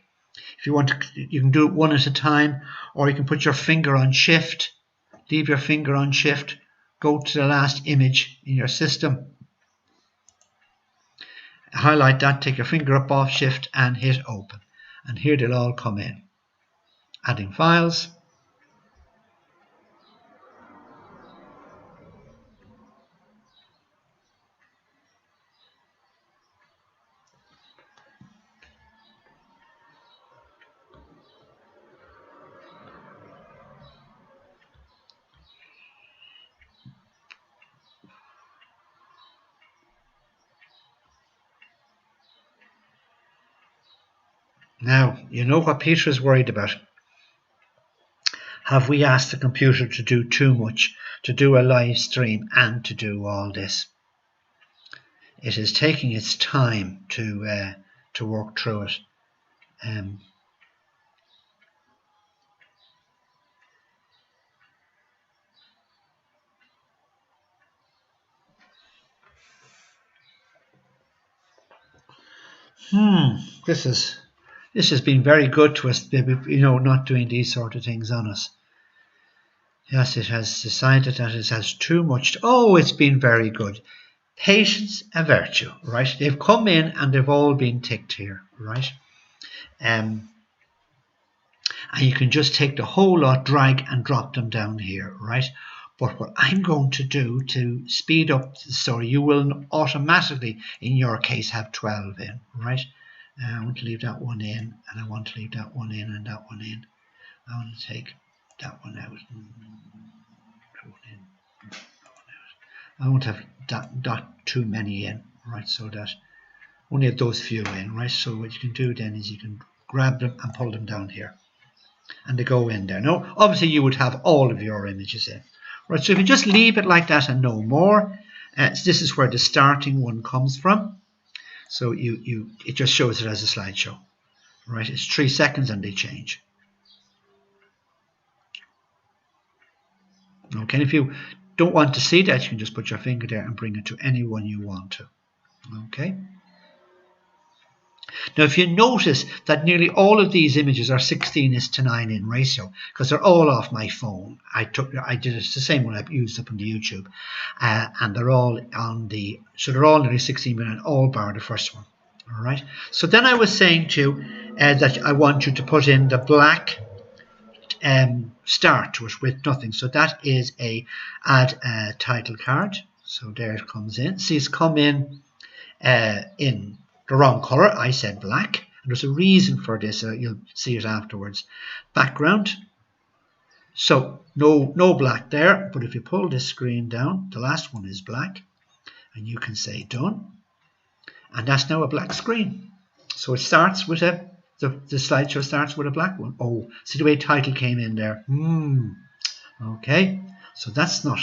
If you want to, you can do it one at a time, or you can put your finger on Shift, leave your finger on Shift, go to the last image in your system, highlight that, take your finger up off Shift and hit Open, and here they'll all come in. Adding files. Now, you know what Peter is worried about. Have we asked the computer to do too much, to do a live stream and to do all this? It is taking its time to work through it. This has been very good to us, you know, not doing these sort of things on us. Yes, it has decided that it has too much. Oh, it's been very good. Patience, a virtue, right? They've come in and they've all been ticked here, right? And you can just take the whole lot, drag and drop them down here, right? But what I'm going to do to speed up the story, you will automatically, in your case, have 12 in, right? I want to leave that one in, and I want to leave that one in and that one in. I want to take that one out. That one in, that one out. I won't have not too many in, right? So that only have those few in, right? So what you can do then is you can grab them and pull them down here, and they go in there. Now, obviously, you would have all of your images in, right? So if you just leave it like that and no more, this is where the starting one comes from. So it just shows it as a slideshow. Right, it's 3 seconds and they change. Okay, and if you don't want to see that, you can just put your finger there and bring it to any one you want to. Okay. Now, if you notice that nearly all of these images are 16:9 in ratio, because they're all off my phone. I did it the same one I used up on the YouTube, and they're all on the, so they're all nearly 16:9, all bar the first one. All right. So then I was saying to you that I want you to put in the black start to it with nothing. So that is add a title card. So there it comes in. See, it's come in the wrong color. I said black, and there's a reason for this. You'll see it afterwards. Background. So no black there, but if you pull this screen down, the last one is black, and you can say done, and that's now a black screen. So it starts with the slideshow starts with a black one. Oh, see the way title came in there. Okay, so that's not.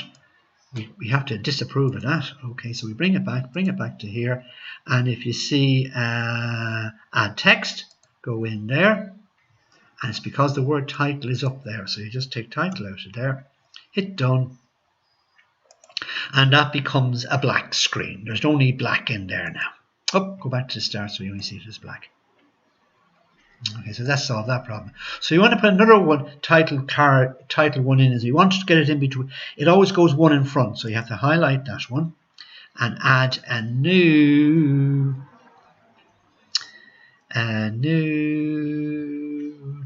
We have to disapprove of that. Okay, so we bring it back to here, and if you see add text, go in there, and it's because the word title is up there. So you just take title out of there, hit done, and that becomes a black screen. There's only black in there now. Oh, go back to the start so you only see it as black. Okay, so that solved that problem. So you want to put another one, title one in, as you want to get it in between. It always goes one in front, so you have to highlight that one and add a new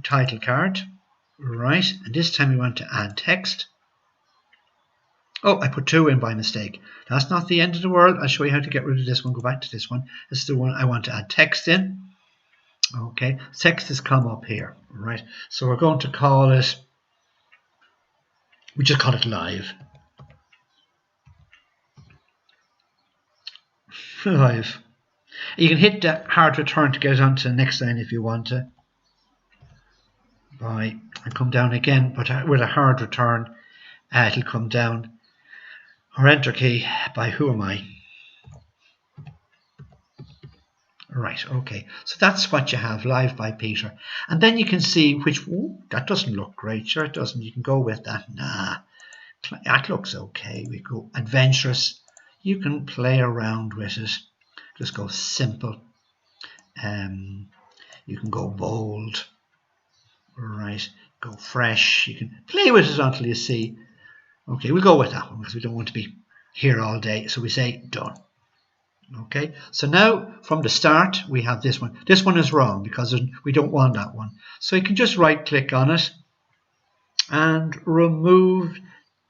title card, right? And this time we want to add text. Oh, I put 2 in by mistake. That's not the end of the world. I'll show you how to get rid of this one. Go back to this one. This is the one I want to add text in. Okay, text has come up here, right? So we're going to call it, we just call it live. Live. You can hit the hard return to get onto the next line if you want to. And come down again, but with a hard return, it'll come down. Or enter key by who am I? Right, okay, so that's what you have, live by Peter. And then you can see which, ooh, that doesn't look great. Sure it doesn't. You can go with that. Nah, that looks okay. We go adventurous. You can play around with it. Just go simple. You can go bold. Right, go fresh. You can play with it until you see. Okay, we'll go with that one because we don't want to be here all day. So we say done. Okay, so now from the start we have this one. This one is wrong because we don't want that one. So you can just right click on it and remove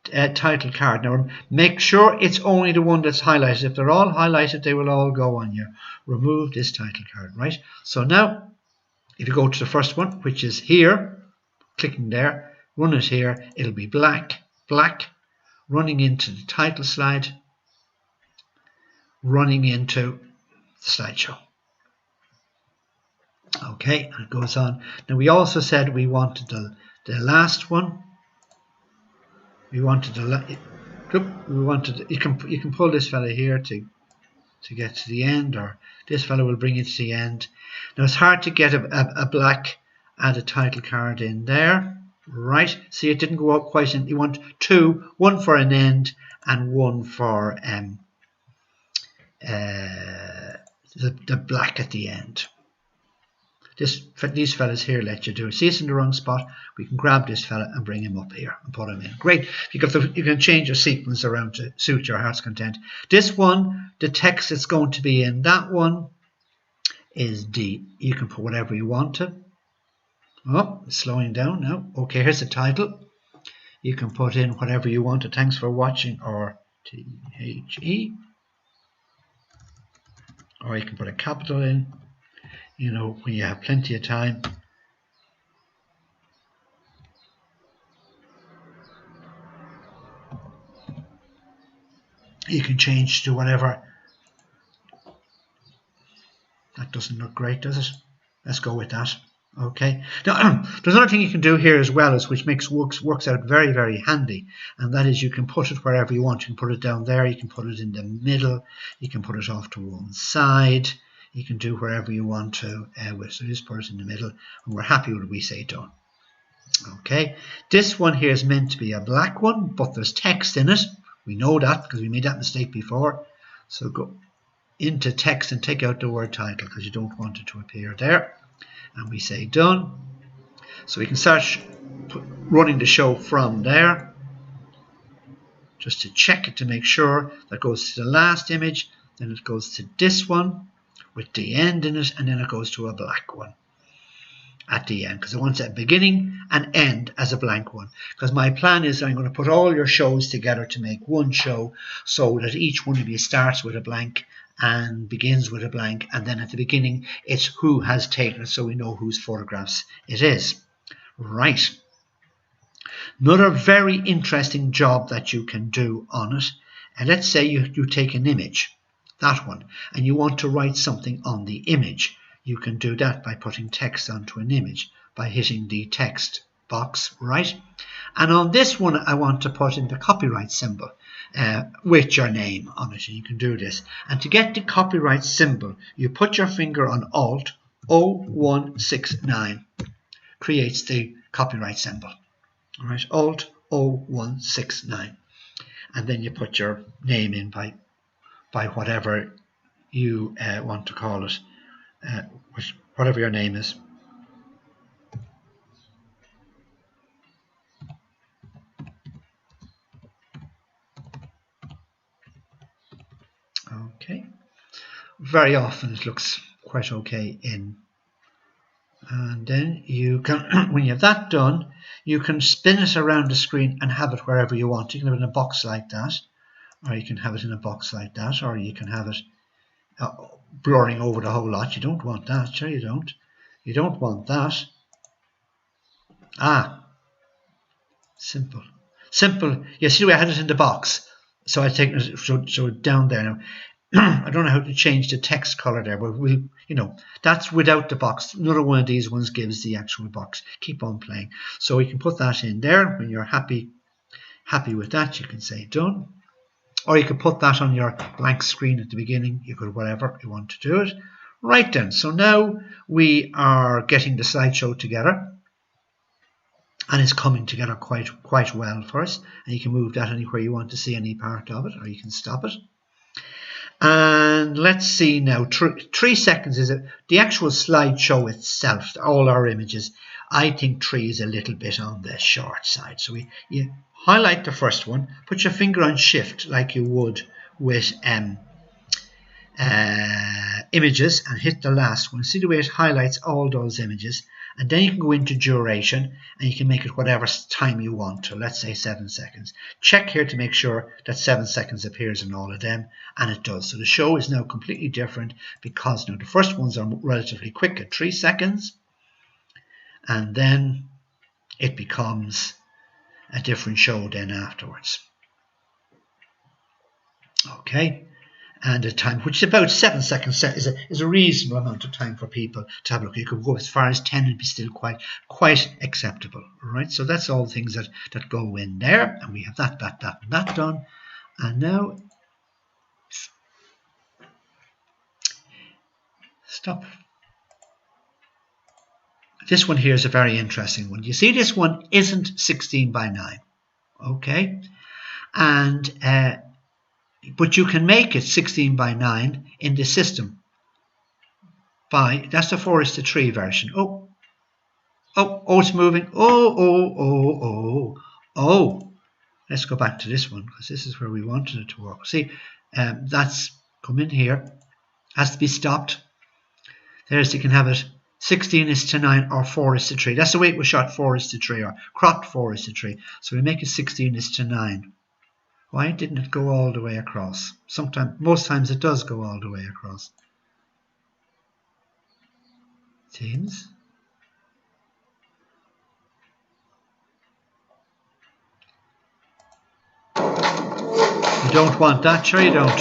title card. Now make sure it's only the one that's highlighted. If they're all highlighted, they will all go on you. Remove this title card, right? So now if you go to the first one, which is here, clicking there, run it here, it'll be black, running into the title slide, running into the slideshow. Okay, and it goes on. Now we also said we wanted the last one. We wanted you can pull this fella here to get to the end, or this fella will bring you to the end. Now it's hard to get a black and a title card in there, right? See, it didn't go up quite in. You want 2, one for an end and one for the black at the end. These fellas here let you do it. See, it's in the wrong spot. We can grab this fella and bring him up here and put him in. Great. You can change your sequence around to suit your heart's content. This one, the text that's going to be in that one is D. You can put whatever you want to. Oh, it's slowing down now. Okay, here's the title. You can put in whatever you want to. Thanks for watching, or THE. Or you can put a capital in, you know, when you have plenty of time. You can change to whatever. That doesn't look great, does it? Let's go with that. Okay. Now, there's another thing you can do here as well, is which works out very, very handy, and that is you can put it wherever you want. You can put it down there. You can put it in the middle. You can put it off to one side. you can do wherever you want to with. So just put it in the middle, and we're happy with it, we say done. Okay, this one here is meant to be a black one, but there's text in it. We know that because we made that mistake before. So go into text and take out the word title because you don't want it to appear there. And we say done. So we can start running the show from there. Just to check it to make sure that goes to the last image, then it goes to this one with the end in it, and then it goes to a black one at the end, because I want a beginning and end as a blank one. Because my plan is I'm going to put all your shows together to make one show, so that each one of you starts with a blank and begins with a blank, and then at the beginning it's who has taken it, so we know whose photographs it is. Right. Another very interesting job that you can do on it, and let's say you take an image, that one, and you want to write something on the image. You can do that by putting text onto an image, by hitting the text box, right? And on this one I want to put in the copyright symbol with your name on it, and you can do this. And to get the copyright symbol, you put your finger on Alt 0169, creates the copyright symbol. All right, Alt 0169, and then you put your name in by whatever you want to call it, whatever your name is. Okay, very often it looks quite okay in. And then you can, when you have that done, you can spin it around the screen and have it wherever you want. You can have it in a box like that, or you can have it in a box like that, or you can have it blurring over the whole lot. You don't want that, sure you don't. You don't want that. Ah, simple. Simple. You see the way I had it in the box. So I take it so down there now. I don't know how to change the text color there, but we'll, you know, that's without the box. Another one of these ones gives the actual box. Keep on playing. So we can put that in there. When you're happy with that, you can say done. Or you could put that on your blank screen at the beginning. You could whatever you want to do it. Right then. So now we are getting the slideshow together. And it's coming together quite well for us. And you can move that anywhere you want to see any part of it, or you can stop it. And let's see now, 3 seconds is it. The actual slideshow itself, all our images, I think 3 is a little bit on the short side. So you highlight the first one, put your finger on shift like you would with images, and hit the last one. See the way it highlights all those images, and then you can go into duration and you can make it whatever time you want to. Let's say 7 seconds. Check here to make sure that 7 seconds appears in all of them, and it does. So the show is now completely different because now the first ones are relatively quick at 3 seconds, and then it becomes a different show then afterwards. Okay. And the time, which is about 7 seconds, is a reasonable amount of time for people to have a look. You could go as far as 10 and be still quite acceptable. Right? So that's all things that go in there. And we have that and that done. And now stop. This one here is a very interesting one. You see, this one isn't 16 by 9. Okay? And but you can make it 16 by 9 in the system by, that's the 4:3 version. Oh, it's moving. Oh. Let's go back to this one because this is where we wanted it to work. See, that's come in here, has to be stopped. There's, you can have it 16:9 or 4:3. That's the way it was shot, 4:3 or cropped 4:3. So we make it 16:9. Why didn't it go all the way across? Most times it does go all the way across. Seems. You don't want that, sure you don't.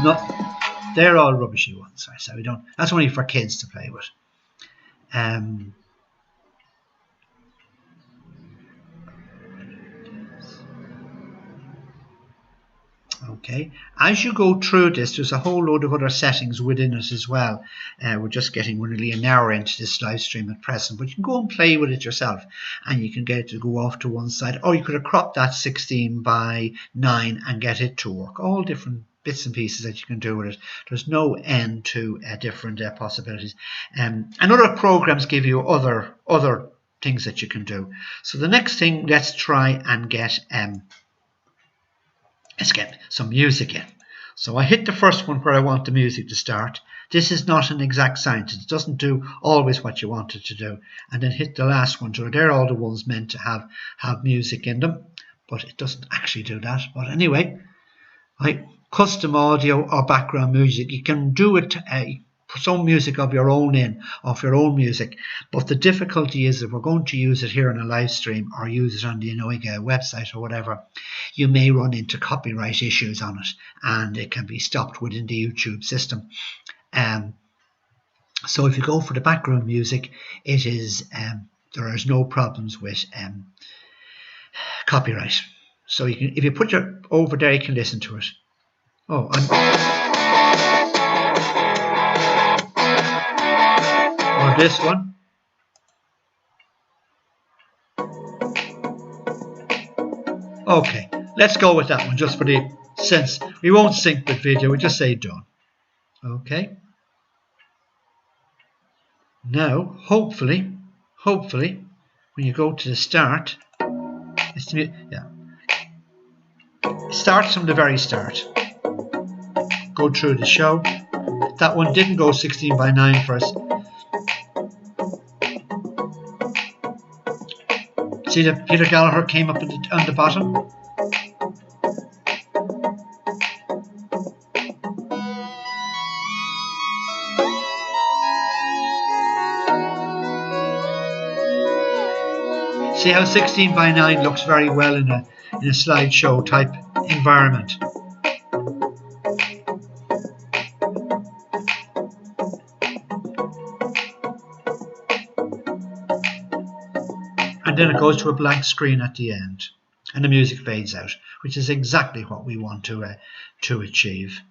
No, they're all rubbishy ones. So we don't. That's only for kids to play with. Okay, as you go through this, there's a whole load of other settings within it as well. We're just getting nearly an hour into this live stream at present, but you can go and play with it yourself, and you can get it to go off to one side, or you could have cropped that 16:9 and get it to work. All different bits and pieces that you can do with it. There's no end to different possibilities, and other programs give you other things that you can do. So the next thing, let's try and get let's get some music in. So I hit the first one where I want the music to start. This is not an exact science. It doesn't do always what you want it to do. And then hit the last one. So they're all the ones meant to have music in them. But it doesn't actually do that. But anyway, custom audio or background music. You can do it, some music of your own music. But the difficulty is, if we're going to use it here in a live stream or use it on the Anoiga website or whatever, you may run into copyright issues on it, and it can be stopped within the YouTube system. So if you go for the background music, it is there is no problems with copyright. So you can, if you put your over there, you can listen to it. Oh, or this one. Okay, let's go with that one just for the sense. We won't sync with video, we just say done. Okay. Now, hopefully, when you go to the start, start from the very start. Go through the show. That one didn't go 16:9 first. See that Peter Gallagher came up on the bottom? See how 16:9 looks very well in a slideshow type environment. And then it goes to a blank screen at the end, and the music fades out, which is exactly what we want to achieve.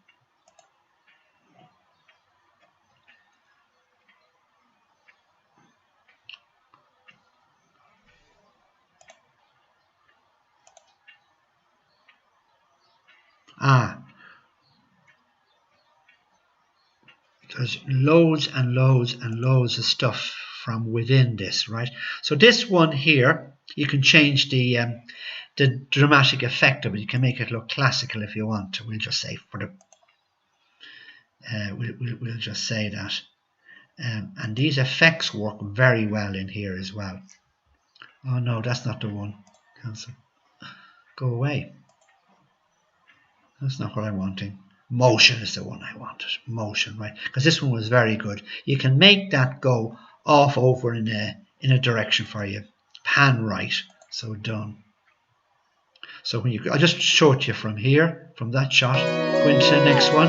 There's loads and loads and loads of stuff from within this, right? So this one here, you can change the dramatic effect of it. You can make it look classical if you want to. We'll just say for the we'll just say that. And these effects work very well in here as well. Oh no, that's not the one. Cancel. Go away. That's not what I'm wanting. Motion is the one I wanted. Motion, right? Because this one was very good. You can make that go off over in a direction for you. Pan right. So done. So when I'll just show it to you from here, from that shot. Go into the next one.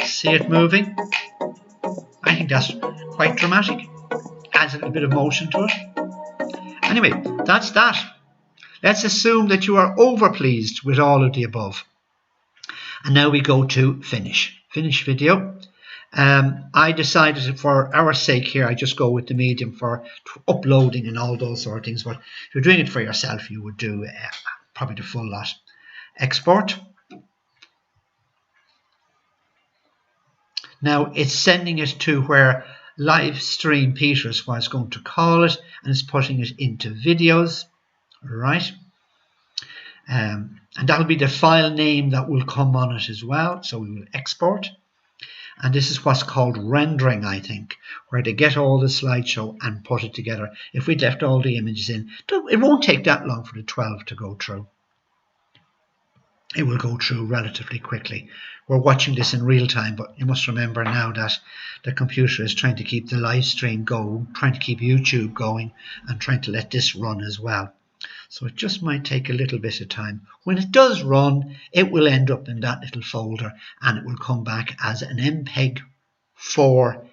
See it moving? I think that's quite dramatic. Adds a little bit of motion to it. Anyway, that's that. Let's assume that you are overpleased with all of the above. And now we go to finish. Finish video. I decided for our sake here, I just go with the medium for uploading and all those sort of things. But if you're doing it for yourself, you would do probably the full lot. Export. Now it's sending it to where Livestream Peters was going to call it, and it's putting it into videos, right? And that'll be the file name that will come on it as well. So we will export, and this is what's called rendering, I think, where they get all the slideshow and put it together. If we'd left all the images in, it won't take that long for the 12 to go through. It will go through relatively quickly. We're watching this in real time, but you must remember now that the computer is trying to keep the live stream going, trying to keep YouTube going, and trying to let this run as well. So it just might take a little bit of time. When it does run, it will end up in that little folder, and it will come back as an MPEG 4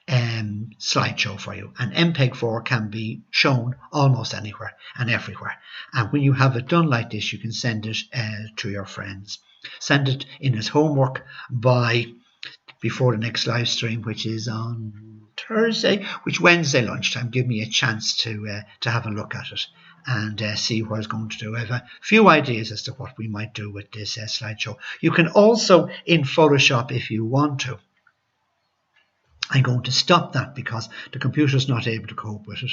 slideshow for you, and MPEG-4 can be shown almost anywhere and everywhere. And when you have it done like this, you can send it to your friends. Send it in as homework before the next live stream, which is on Thursday, which Wednesday lunchtime. Give me a chance to have a look at it and see what I was going to do. I have a few ideas as to what we might do with this slideshow. You can also, in Photoshop, if you want to. I'm going to stop that because the computer's not able to cope with it.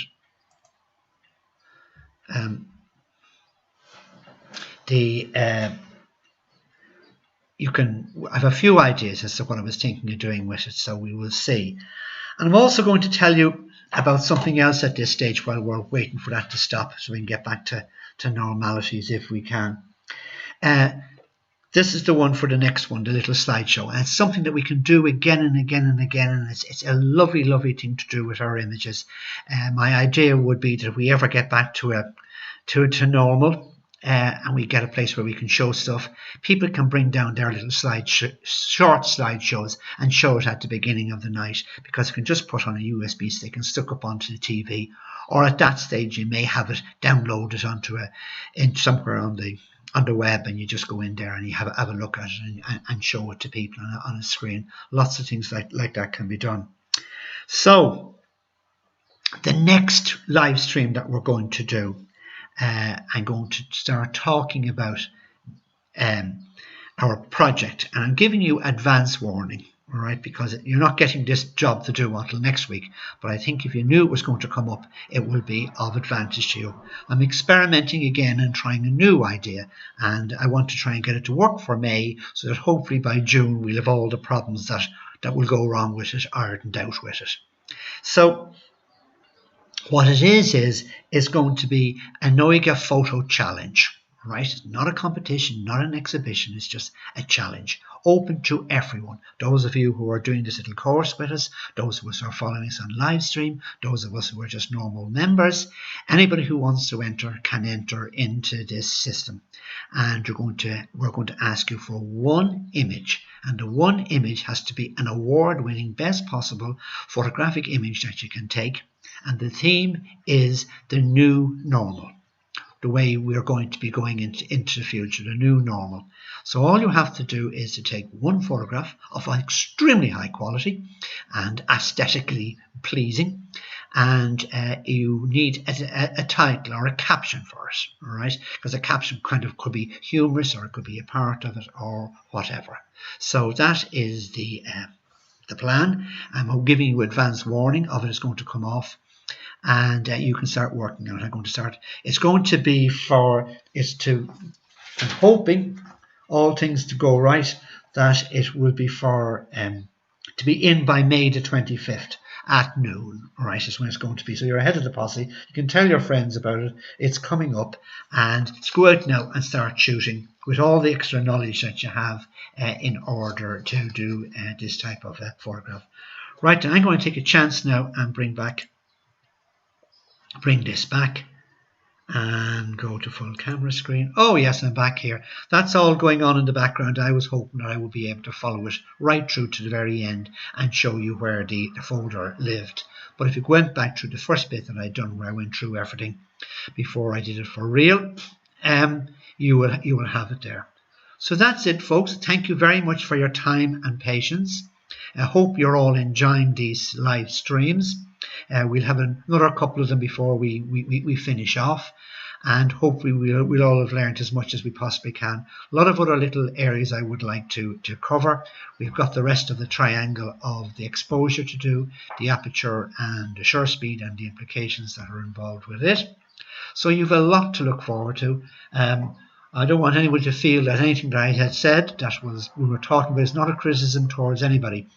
I have a few ideas as to what I was thinking of doing with it, so we will see. And I'm also going to tell you about something else at this stage while we're waiting for that to stop, so we can get back to normalities if we can. This is the one for the next one, the little slideshow. And it's something that we can do again and again and again. And it's a lovely, lovely thing to do with our images. My idea would be that if we ever get back to normal and we get a place where we can show stuff, people can bring down their little short slideshows and show it at the beginning of the night, because you can just put on a USB stick and stick up onto the TV. Or at that stage, you may have it downloaded onto somewhere on the web, and you just go in there and you have a look at it and show it to people on a screen. Lots of things like that can be done. So the next live stream that we're going to do, I'm going to start talking about our project, and I'm giving you advance warning. All right, because you're not getting this job to do until next week. But I think if you knew it was going to come up, it will be of advantage to you. I'm experimenting again and trying a new idea, and I want to try and get it to work for May, so that hopefully by June we'll have all the problems that will go wrong with it ironed out with it. So what it is going to be a NOIGA photo challenge. Right? It's not a competition, not an exhibition. It's just a challenge, open to everyone. Those of you who are doing this little course with us, those of us who are following us on live stream, those of us who are just normal members, anybody who wants to enter can enter into this system. And we're going to ask you for one image, and the one image has to be an award-winning, best possible photographic image that you can take. And the theme is the new normal. The way we're going to be going into the future, the new normal. So all you have to do is to take one photograph of extremely high quality and aesthetically pleasing, and you need a title or a caption for it, all right? Because a caption kind of could be humorous, or it could be a part of it, or whatever. So that is the plan. I'm giving you advance warning of it is going to come off. And you can start working on it. I'm going to start. It's going to be I'm hoping all things to go right, that it will be for to be in by May the 25th at noon. All right, is when it's going to be. So you're ahead of the posse. You can tell your friends about it. It's coming up, and just go out now and start shooting with all the extra knowledge that you have in order to do this type of photograph. Right, and I'm going to take a chance now and bring this back and go to full camera screen. Oh yes, I'm back here. That's all going on in the background. I was hoping that I would be able to follow it right through to the very end and show you where the folder lived. But if you went back through the first bit that I'd done, where I went through everything before I did it for real, you will have it there. So that's it, folks. Thank you very much for your time and patience. I hope you're all enjoying these live streams. We'll have another couple of them before we finish off, and hopefully we'll all have learned as much as we possibly can. A lot of other little areas I would like to cover. We've got the rest of the triangle of the exposure to do, the aperture and the shutter speed and the implications that are involved with it. So you've a lot to look forward to. I don't want anyone to feel that anything that I had said we were talking about is not a criticism towards anybody.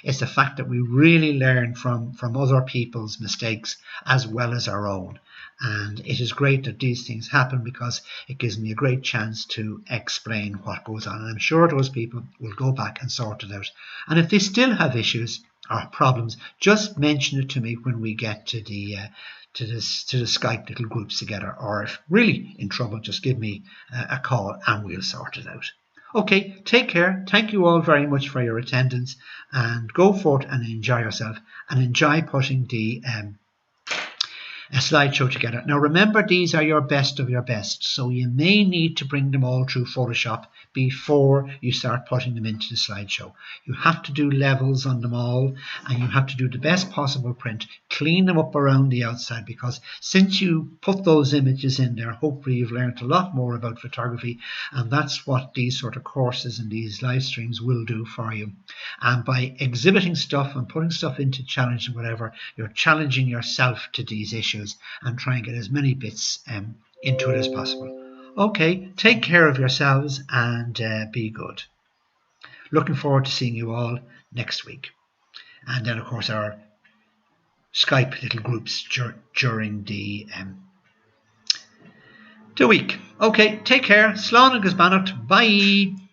It's the fact that we really learn from other people's mistakes as well as our own. And it is great that these things happen, because it gives me a great chance to explain what goes on. And I'm sure those people will go back and sort it out. And if they still have issues or problems, just mention it to me when we get to the Skype little groups together. Or if really in trouble, just give me a call and we'll sort it out. Okay, take care. Thank you all very much for your attendance, and go forth and enjoy yourself, and enjoy putting the a slideshow together. Now remember, these are your best of your best, so you may need to bring them all through Photoshop before you start putting them into the slideshow. You have to do levels on them all, and you have to do the best possible print. Clean them up around the outside, because since you put those images in there, hopefully you've learned a lot more about photography, and that's what these sort of courses and these live streams will do for you. And by exhibiting stuff and putting stuff into challenge and whatever, you're challenging yourself to these issues and try and get as many bits into it as possible. Okay, take care of yourselves and be good. Looking forward to seeing you all next week. And then, of course, our Skype little groups during the week. Okay, take care. Slán agus beannacht. Bye.